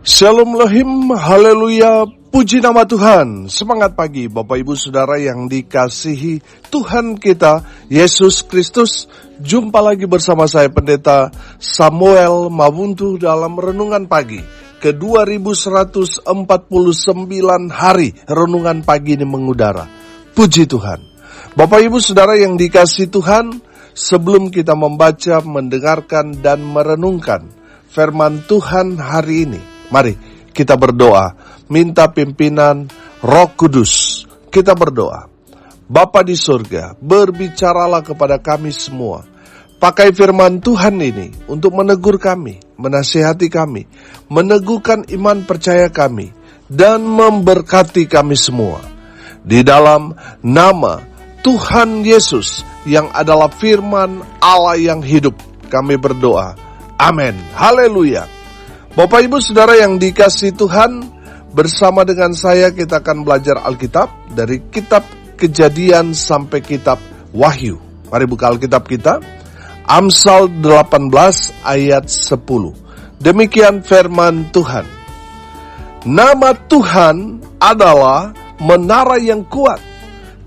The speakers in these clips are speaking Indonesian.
Shalom Lohim, haleluya, puji nama Tuhan. Semangat pagi Bapak Ibu Saudara yang dikasihi Tuhan kita, Yesus Kristus. Jumpa lagi bersama saya Pendeta Samuel Mawuntu dalam Renungan Pagi ke 2149 hari Renungan Pagi ini mengudara. Puji Tuhan. Bapak Ibu Saudara yang dikasihi Tuhan, sebelum kita membaca, mendengarkan, dan merenungkan firman Tuhan hari ini, mari kita berdoa, minta pimpinan Roh Kudus. Kita berdoa. Bapa di surga, berbicaralah kepada kami semua. Pakai firman Tuhan ini untuk menegur kami, menasihati kami, meneguhkan iman percaya kami, dan memberkati kami semua. Di dalam nama Tuhan Yesus yang adalah firman Allah yang hidup, kami berdoa. Amin. Haleluya. Bapak Ibu Saudara yang dikasihi Tuhan, bersama dengan saya kita akan belajar Alkitab dari kitab Kejadian sampai kitab Wahyu. Mari buka Alkitab kita, Amsal 18 ayat 10. Demikian firman Tuhan. Nama Tuhan adalah menara yang kuat.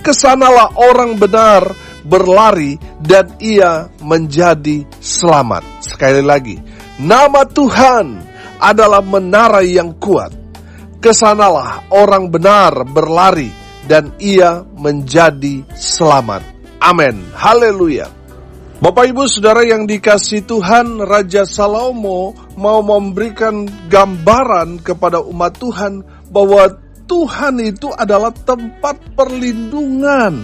Kesanalah orang benar berlari dan ia menjadi selamat. Sekali lagi, nama Tuhan adalah menara yang kuat. Kesanalah orang benar berlari dan ia menjadi selamat. Amin. Haleluya. Bapak Ibu Saudara yang dikasihi Tuhan, Raja Salomo mau memberikan gambaran kepada umat Tuhan bahwa Tuhan itu adalah tempat perlindungan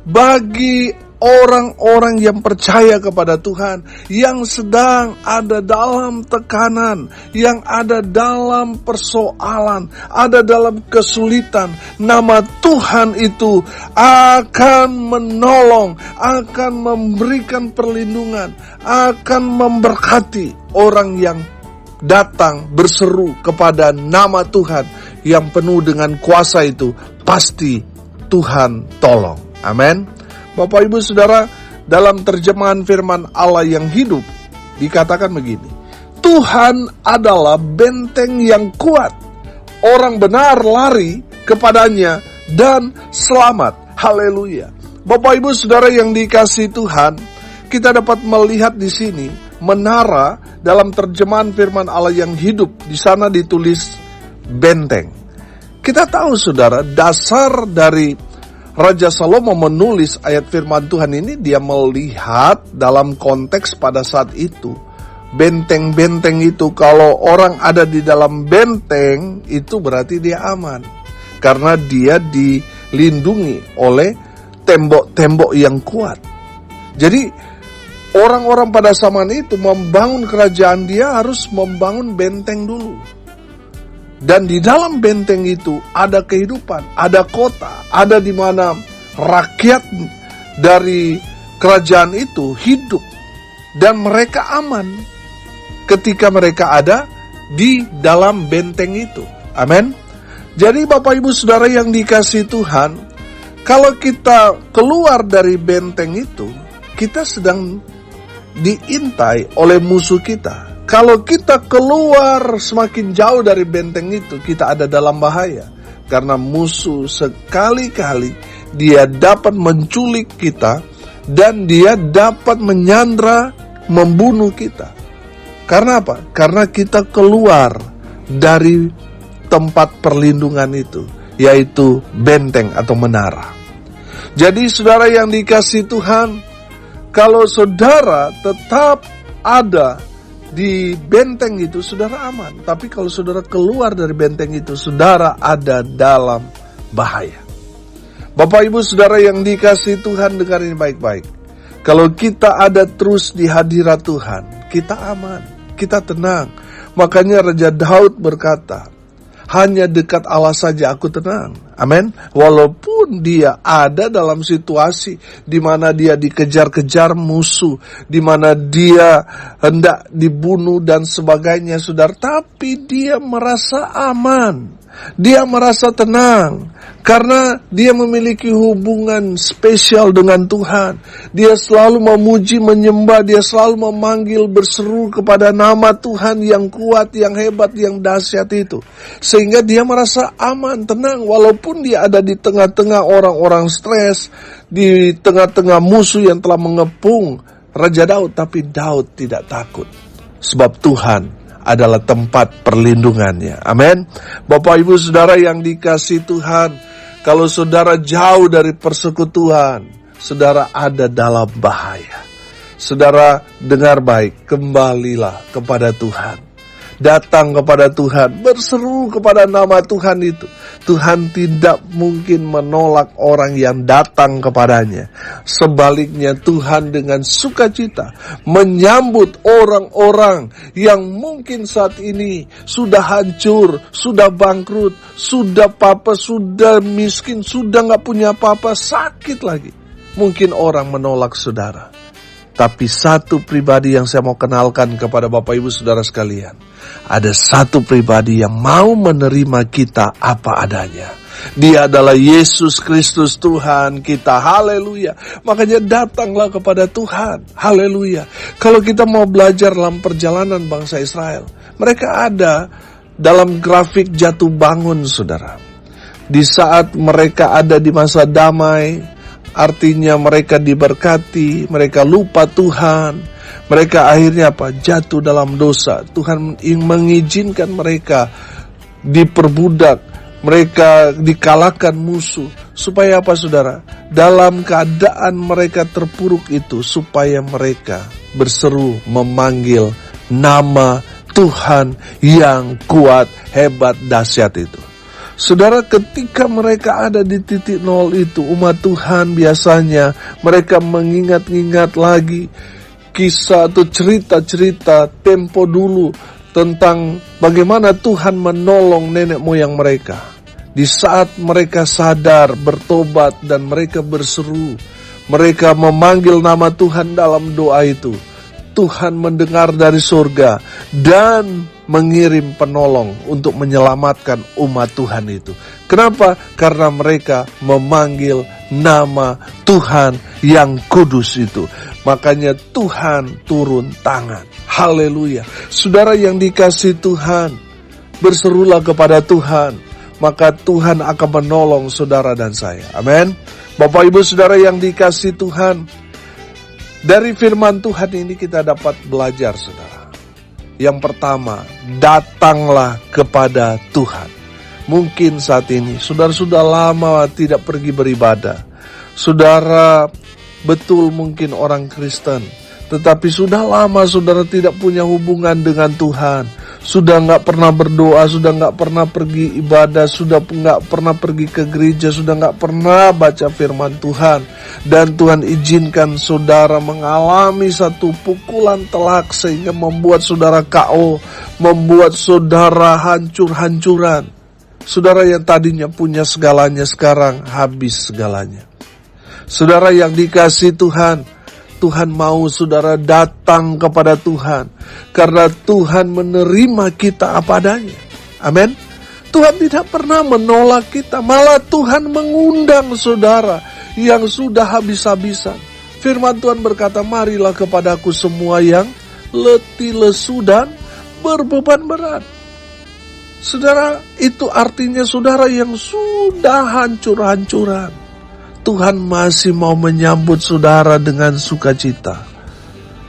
bagi orang-orang yang percaya kepada Tuhan, yang sedang ada dalam tekanan, yang ada dalam persoalan, ada dalam kesulitan. Nama Tuhan itu akan menolong, akan memberikan perlindungan, akan memberkati orang yang datang berseru kepada nama Tuhan yang penuh dengan kuasa itu. Pasti Tuhan tolong. Amin. Bapak Ibu Saudara, dalam terjemahan firman Allah yang hidup dikatakan begini. Tuhan adalah benteng yang kuat. Orang benar lari kepadanya dan selamat. Haleluya. Bapak Ibu Saudara yang dikasihi Tuhan, kita dapat melihat di sini menara dalam terjemahan firman Allah yang hidup. Di sana ditulis benteng. Kita tahu Saudara, dasar dari Raja Salomo menulis ayat firman Tuhan ini, dia melihat dalam konteks pada saat itu. Benteng-benteng itu, kalau orang ada di dalam benteng, itu berarti dia aman. Karena dia dilindungi oleh tembok-tembok yang kuat. Jadi, orang-orang pada zaman itu membangun kerajaan, dia harus membangun benteng dulu. Dan di dalam benteng itu ada kehidupan, ada kota, ada di mana rakyat dari kerajaan itu hidup. Dan mereka aman ketika mereka ada di dalam benteng itu. Amin. Jadi Bapak Ibu Saudara yang dikasihi Tuhan, kalau kita keluar dari benteng itu, kita sedang diintai oleh musuh kita. Kalau kita keluar semakin jauh dari benteng itu, kita ada dalam bahaya. Karena musuh sekali-kali dia dapat menculik kita dan dia dapat menyandra, membunuh kita. Karena apa? Karena kita keluar dari tempat perlindungan itu, yaitu benteng atau menara. Jadi saudara yang dikasihi Tuhan, kalau saudara tetap ada di benteng itu, saudara aman. Tapi kalau saudara keluar dari benteng itu, saudara ada dalam bahaya. Bapak Ibu Saudara yang dikasihi Tuhan, dengar ini baik-baik. Kalau kita ada terus di hadirat Tuhan, kita aman, kita tenang. Makanya Raja Daud berkata, hanya dekat Allah saja aku tenang. Amin. Walaupun dia ada dalam situasi di mana dia dikejar-kejar musuh, di mana dia hendak dibunuh dan sebagainya, saudara, tapi dia merasa aman. Dia merasa tenang karena dia memiliki hubungan spesial dengan Tuhan. Dia selalu memuji, menyembah, dia selalu memanggil, berseru kepada nama Tuhan yang kuat, yang hebat, yang dahsyat itu. Sehingga dia merasa aman, tenang, walaupun dia ada di tengah-tengah orang-orang stres, di tengah-tengah musuh yang telah mengepung Raja Daud, tapi Daud tidak takut. Sebab Tuhan adalah tempat perlindungannya. Amin. Bapak Ibu Saudara yang dikasihi Tuhan, kalau saudara jauh dari persekutuan, saudara ada dalam bahaya. Saudara dengar baik, kembalilah kepada Tuhan. Datang kepada Tuhan, berseru kepada nama Tuhan itu. Tuhan tidak mungkin menolak orang yang datang kepadanya. Sebaliknya Tuhan dengan sukacita menyambut orang-orang yang mungkin saat ini sudah hancur, sudah bangkrut, sudah apa-apa, sudah miskin, sudah gak punya apa-apa, sakit lagi. Mungkin orang menolak saudara. Tapi satu pribadi yang saya mau kenalkan kepada Bapak Ibu Saudara sekalian. Ada satu pribadi yang mau menerima kita apa adanya. Dia adalah Yesus Kristus Tuhan kita. Haleluya. Makanya datanglah kepada Tuhan. Haleluya. Kalau kita mau belajar dalam perjalanan bangsa Israel, mereka ada dalam grafik jatuh bangun, saudara. Di saat mereka ada di masa damai, artinya mereka diberkati, mereka lupa Tuhan, mereka akhirnya apa? Jatuh dalam dosa. Tuhan mengizinkan mereka diperbudak, mereka dikalahkan musuh. Supaya apa, saudara? Dalam keadaan mereka terpuruk itu, supaya mereka berseru memanggil nama Tuhan yang kuat, hebat, dahsyat itu. Saudara, ketika mereka ada di titik nol itu, umat Tuhan biasanya mereka mengingat-ingat lagi kisah atau cerita-cerita tempo dulu tentang bagaimana Tuhan menolong nenek moyang mereka. Di saat mereka sadar, bertobat, dan mereka berseru, mereka memanggil nama Tuhan dalam doa itu, Tuhan mendengar dari surga dan mengirim penolong untuk menyelamatkan umat Tuhan itu. Kenapa? Karena mereka memanggil nama Tuhan yang kudus itu. Makanya Tuhan turun tangan. Haleluya. Saudara yang dikasihi Tuhan, berserulah kepada Tuhan, maka Tuhan akan menolong saudara dan saya. Amin. Bapak Ibu Saudara yang dikasihi Tuhan, dari firman Tuhan ini kita dapat belajar, saudara. Yang pertama, datanglah kepada Tuhan. Mungkin saat ini saudara sudah lama tidak pergi beribadah. Saudara betul mungkin orang Kristen, tetapi sudah lama saudara tidak punya hubungan dengan Tuhan. Sudah gak pernah berdoa, sudah gak pernah pergi ibadah, sudah gak pernah pergi ke gereja, sudah gak pernah baca firman Tuhan. Dan Tuhan izinkan saudara mengalami satu pukulan telak sehingga membuat saudara KO, membuat saudara hancur-hancuran. Saudara yang tadinya punya segalanya sekarang habis segalanya. Saudara yang dikasihi Tuhan, Tuhan mau saudara datang kepada Tuhan, karena Tuhan menerima kita apa adanya. Amin. Tuhan tidak pernah menolak kita, malah Tuhan mengundang saudara yang sudah habis-habisan. Firman Tuhan berkata, marilah kepadaku semua yang letih, lesu, dan berbeban berat. Saudara, itu artinya saudara yang sudah hancur-hancuran. Tuhan masih mau menyambut saudara dengan sukacita.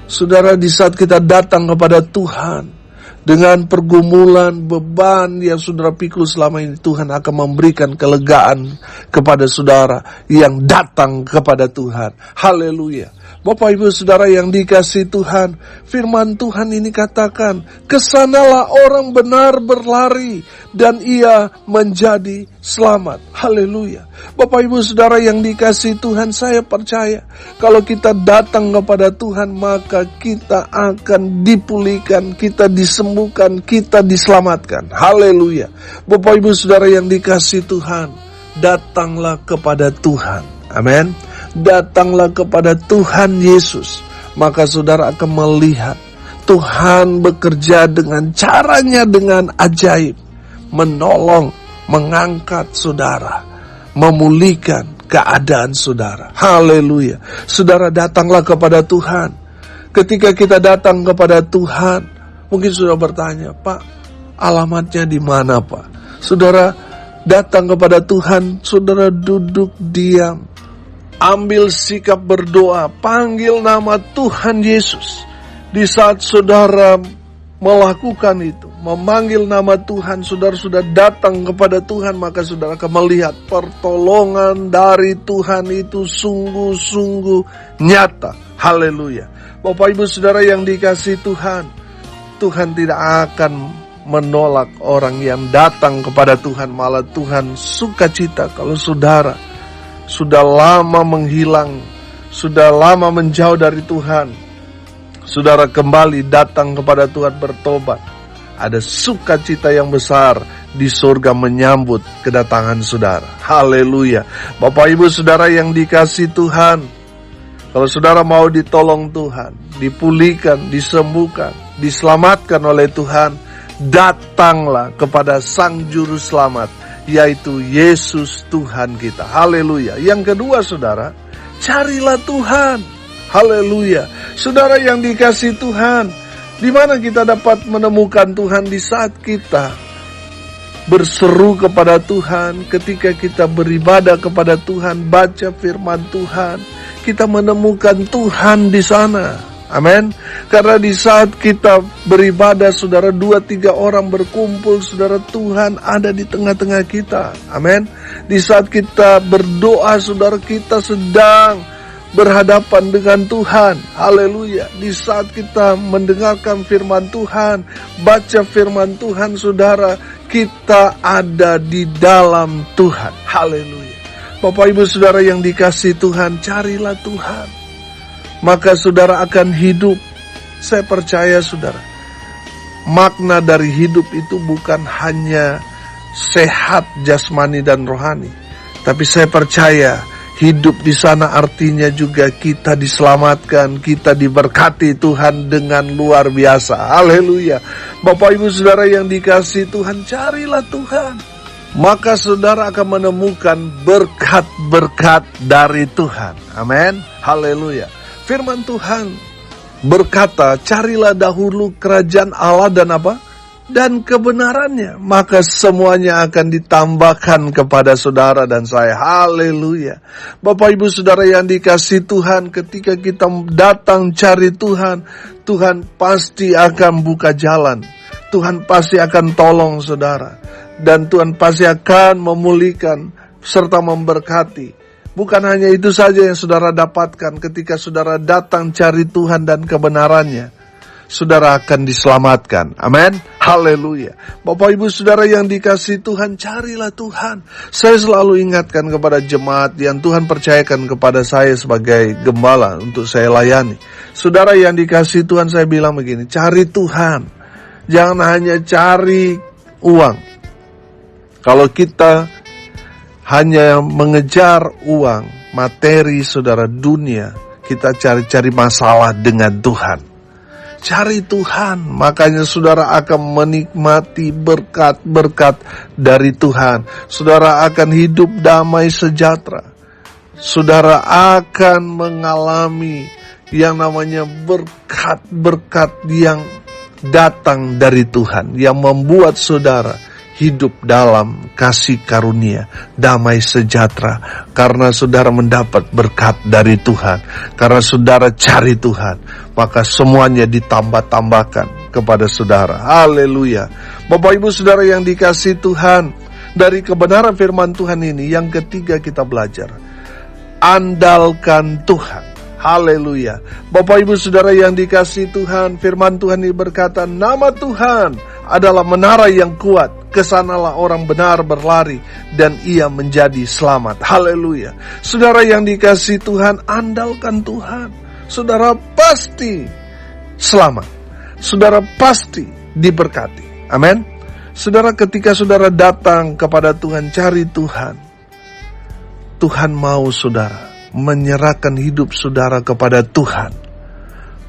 Saudara, di saat kita datang kepada Tuhan dengan pergumulan, beban yang saudara pikul selama ini, Tuhan akan memberikan kelegaan kepada saudara yang datang kepada Tuhan. Haleluya. Bapak Ibu Saudara yang dikasihi Tuhan, firman Tuhan ini katakan, kesanalah orang benar berlari dan ia menjadi selamat. Haleluya. Bapak Ibu Saudara yang dikasihi Tuhan, saya percaya kalau kita datang kepada Tuhan, maka kita akan dipulihkan, kita disembuhkan, kita diselamatkan. Haleluya. Bapak Ibu Saudara yang dikasihi Tuhan, datanglah kepada Tuhan. Amin. Datanglah kepada Tuhan Yesus, maka saudara akan melihat Tuhan bekerja dengan caranya, dengan ajaib, menolong mengangkat saudara, memulihkan keadaan saudara. Haleluya. Saudara, datanglah kepada Tuhan. Ketika kita datang kepada Tuhan, mungkin saudara bertanya, Pak, alamatnya di mana, Pak? Saudara datang kepada Tuhan, saudara duduk diam, ambil sikap berdoa, panggil nama Tuhan Yesus. Di saat saudara melakukan itu, memanggil nama Tuhan, saudara sudah datang kepada Tuhan, maka saudara akan melihat pertolongan dari Tuhan itu sungguh-sungguh nyata. Haleluya. Bapak Ibu Saudara yang dikasihi Tuhan, Tuhan tidak akan menolak orang yang datang kepada Tuhan. Malah Tuhan sukacita kalau saudara sudah lama menghilang, sudah lama menjauh dari Tuhan, saudara kembali datang kepada Tuhan bertobat. Ada sukacita yang besar di surga menyambut kedatangan saudara. Haleluya. Bapak Ibu Saudara yang dikasihi Tuhan, kalau saudara mau ditolong Tuhan, dipulihkan, disembuhkan, diselamatkan oleh Tuhan, datanglah kepada Sang Juru Selamat, yaitu Yesus Tuhan kita. Haleluya. Yang kedua saudara, carilah Tuhan. Haleluya. Saudara yang dikasihi Tuhan, di mana kita dapat menemukan Tuhan? Di saat kita berseru kepada Tuhan, ketika kita beribadah kepada Tuhan, baca firman Tuhan, kita menemukan Tuhan di sana. Amin. Karena di saat kita beribadah, saudara, 2-3 orang berkumpul, saudara, Tuhan ada di tengah-tengah kita. Amin. Di saat kita berdoa, saudara, kita sedang berhadapan dengan Tuhan. Haleluya. Di saat kita mendengarkan firman Tuhan, baca firman Tuhan, saudara, kita ada di dalam Tuhan. Haleluya. Bapak Ibu Saudara yang dikasihi Tuhan, carilah Tuhan, maka saudara akan hidup. Saya percaya saudara, makna dari hidup itu bukan hanya sehat jasmani dan rohani, tapi saya percaya hidup di sana artinya juga kita diselamatkan, kita diberkati Tuhan dengan luar biasa. Haleluya. Bapak Ibu Saudara yang dikasihi Tuhan, carilah Tuhan, maka saudara akan menemukan berkat-berkat dari Tuhan. Amin. Haleluya. Firman Tuhan berkata, carilah dahulu kerajaan Allah dan apa? Dan kebenarannya, maka semuanya akan ditambahkan kepada saudara dan saya. Haleluya. Bapak Ibu Saudara yang dikasihi Tuhan, ketika kita datang cari Tuhan, Tuhan pasti akan buka jalan, Tuhan pasti akan tolong saudara, dan Tuhan pasti akan memulihkan serta memberkati. Bukan hanya itu saja yang saudara dapatkan ketika saudara datang cari Tuhan dan kebenarannya, saudara akan diselamatkan. Amin. Haleluya. Bapak Ibu Saudara yang dikasihi Tuhan, carilah Tuhan. Saya selalu ingatkan kepada jemaat yang Tuhan percayakan kepada saya sebagai gembala untuk saya layani. Saudara yang dikasihi Tuhan, saya bilang begini, cari Tuhan. Jangan hanya cari uang. Kalau kita hanya mengejar uang, materi, saudara, dunia, kita cari-cari masalah dengan Tuhan. Cari Tuhan, makanya saudara akan menikmati berkat-berkat dari Tuhan. Saudara akan hidup damai sejahtera. Saudara akan mengalami yang namanya berkat-berkat yang datang dari Tuhan, yang membuat saudara hidup dalam kasih karunia, damai sejahtera, karena saudara mendapat berkat dari Tuhan. Karena saudara cari Tuhan, maka semuanya ditambah-tambahkan kepada saudara. Haleluya. Bapak Ibu Saudara yang dikasihi Tuhan, dari kebenaran firman Tuhan ini, yang ketiga kita belajar, andalkan Tuhan. Haleluya. Bapak Ibu Saudara yang dikasihi Tuhan, firman Tuhan ini berkata, nama Tuhan adalah menara yang kuat, kesanalah orang benar berlari dan ia menjadi selamat. Haleluya. Saudara yang dikasihi Tuhan, andalkan Tuhan, saudara pasti selamat, saudara pasti diberkati. Amin. Saudara, ketika saudara datang kepada Tuhan, cari Tuhan, Tuhan mau saudara menyerahkan hidup saudara kepada Tuhan,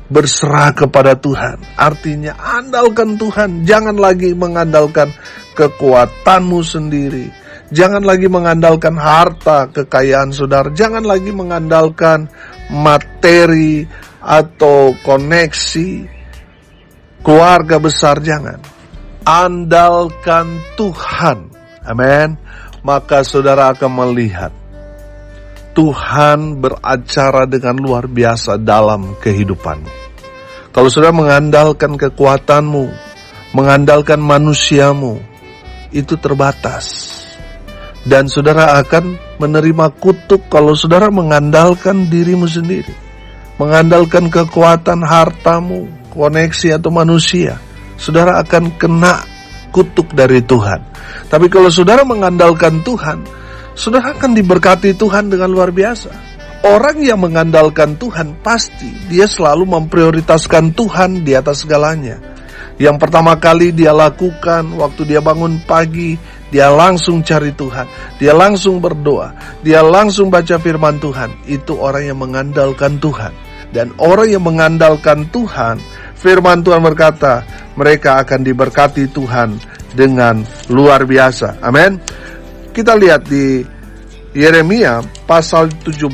berserah kepada Tuhan. Artinya andalkan Tuhan, jangan lagi mengandalkan kekuatanmu sendiri. Jangan lagi mengandalkan harta, kekayaan saudara. Jangan lagi mengandalkan materi atau koneksi, keluarga besar, jangan. Andalkan Tuhan. Amin. Maka saudara akan melihat Tuhan beracara dengan luar biasa dalam kehidupanmu. Kalau saudara mengandalkan kekuatanmu, mengandalkan manusiamu, itu terbatas. Dan saudara akan menerima kutuk kalau saudara mengandalkan dirimu sendiri. Mengandalkan kekuatan hartamu, koneksi atau manusia. Saudara akan kena kutuk dari Tuhan. Tapi kalau saudara mengandalkan Tuhan, saudara akan diberkati Tuhan dengan luar biasa. Orang yang mengandalkan Tuhan pasti dia selalu memprioritaskan Tuhan di atas segalanya. Yang pertama kali dia lakukan waktu dia bangun pagi, dia langsung cari Tuhan, dia langsung berdoa, dia langsung baca firman Tuhan. Itu orang yang mengandalkan Tuhan. Dan orang yang mengandalkan Tuhan, firman Tuhan berkata, mereka akan diberkati Tuhan dengan luar biasa. Amin. Kita lihat di Yeremia pasal 17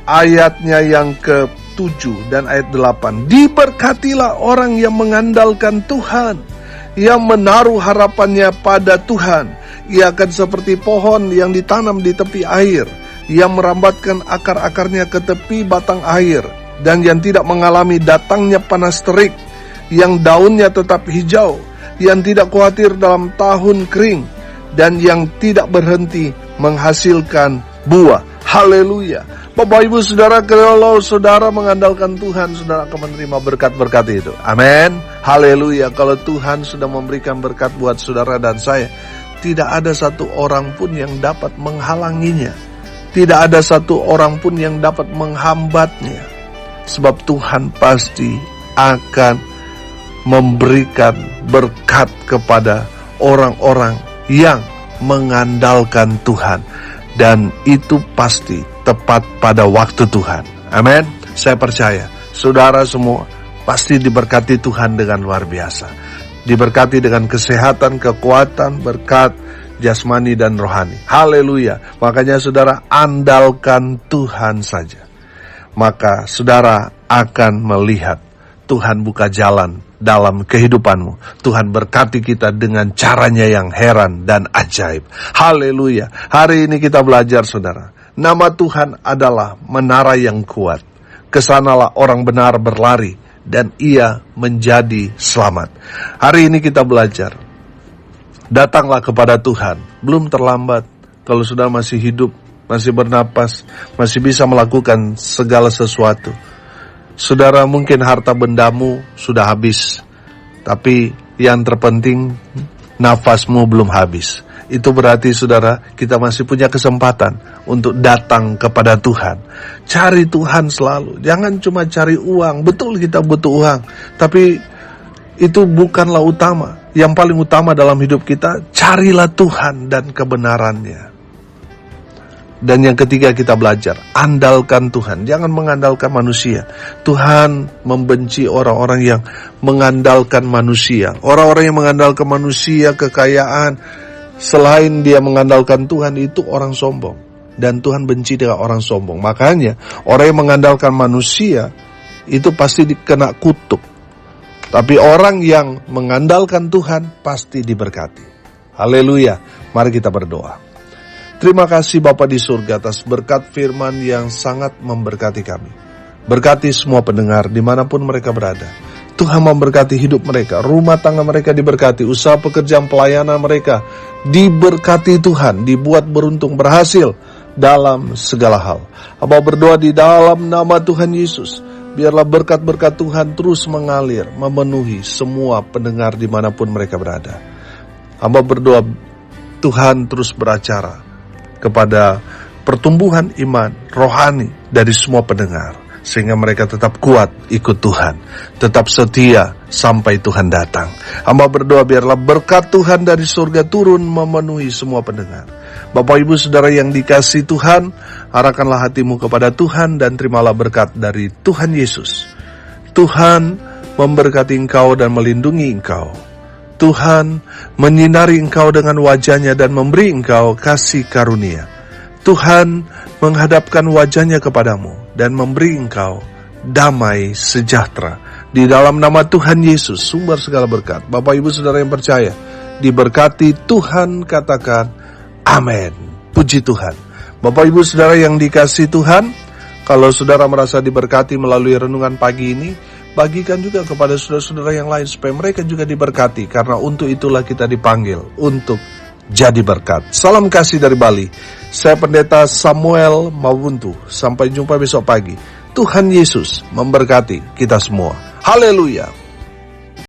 ayatnya yang ke-7 dan ayat 8. Diberkatilah orang yang mengandalkan Tuhan, yang menaruh harapannya pada Tuhan. Ia akan seperti pohon yang ditanam di tepi air, yang merambatkan akar-akarnya ke tepi batang air, dan yang tidak mengalami datangnya panas terik, yang daunnya tetap hijau, yang tidak khawatir dalam tahun kering, dan yang tidak berhenti menghasilkan buah. Haleluya. Bapak Ibu Saudara, kalau saudara mengandalkan Tuhan, saudara akan menerima berkat-berkat itu. Amin. Haleluya. Kalau Tuhan sudah memberikan berkat buat saudara dan saya, tidak ada satu orang pun yang dapat menghalanginya. Tidak ada satu orang pun yang dapat menghambatnya. Sebab Tuhan pasti akan memberikan berkat kepada orang-orang yang mengandalkan Tuhan. Dan itu pasti tepat pada waktu Tuhan. Amin. Saya percaya saudara semua pasti diberkati Tuhan dengan luar biasa. Diberkati dengan kesehatan, kekuatan, berkat jasmani dan rohani. Haleluya. Makanya saudara andalkan Tuhan saja. Maka saudara akan melihat Tuhan buka jalan dalam kehidupanmu. Tuhan berkati kita dengan caranya yang heran dan ajaib. Haleluya. Hari ini kita belajar saudara. Nama Tuhan adalah menara yang kuat. Kesanalah orang benar berlari dan ia menjadi selamat. Hari ini kita belajar. Datanglah kepada Tuhan. Belum terlambat. Kalau sudah masih hidup, masih bernapas, masih bisa melakukan segala sesuatu. Saudara, mungkin harta bendamu sudah habis, tapi yang terpenting nafasmu belum habis. Itu berarti saudara, kita masih punya kesempatan untuk datang kepada Tuhan. Cari Tuhan selalu. Jangan cuma cari uang. Betul kita butuh uang, tapi itu bukanlah utama. Yang paling utama dalam hidup kita, carilah Tuhan dan kebenarannya. Dan yang ketiga kita belajar, andalkan Tuhan. Jangan mengandalkan manusia. Tuhan membenci orang-orang yang mengandalkan manusia. Orang-orang yang mengandalkan manusia, kekayaan, selain dia mengandalkan Tuhan, itu orang sombong. Dan Tuhan benci dengan orang sombong. Makanya orang yang mengandalkan manusia itu pasti dikena kutuk. Tapi orang yang mengandalkan Tuhan pasti diberkati. Haleluya. Mari kita berdoa. Terima kasih Bapa di surga atas berkat firman yang sangat memberkati kami. Berkati semua pendengar dimanapun mereka berada. Tuhan memberkati hidup mereka, rumah tangga mereka diberkati, usaha pekerjaan pelayanan mereka diberkati Tuhan, dibuat beruntung berhasil dalam segala hal. Hamba berdoa di dalam nama Tuhan Yesus, biarlah berkat-berkat Tuhan terus mengalir, memenuhi semua pendengar dimanapun mereka berada. Hamba berdoa Tuhan terus beracara kepada pertumbuhan iman rohani dari semua pendengar, sehingga mereka tetap kuat ikut Tuhan, tetap setia sampai Tuhan datang. Hamba berdoa biarlah berkat Tuhan dari surga turun memenuhi semua pendengar. Bapak Ibu Saudara yang dikasihi Tuhan, arahkanlah hatimu kepada Tuhan dan terimalah berkat dari Tuhan Yesus. Tuhan memberkati engkau dan melindungi engkau. Tuhan menyinari engkau dengan wajah-Nya dan memberi engkau kasih karunia. Tuhan menghadapkan wajah-Nya kepadamu dan memberi engkau damai sejahtera. Di dalam nama Tuhan Yesus, sumber segala berkat. Bapak Ibu Saudara yang percaya, diberkati Tuhan, katakan amin. Puji Tuhan. Bapak Ibu Saudara yang dikasihi Tuhan, kalau saudara merasa diberkati melalui renungan pagi ini, bagikan juga kepada saudara-saudara yang lain supaya mereka juga diberkati, karena untuk itulah kita dipanggil untuk jadi berkat. Salam kasih dari Bali. Saya Pendeta Samuel Mawuntu. Sampai jumpa besok pagi. Tuhan Yesus memberkati kita semua. Haleluya.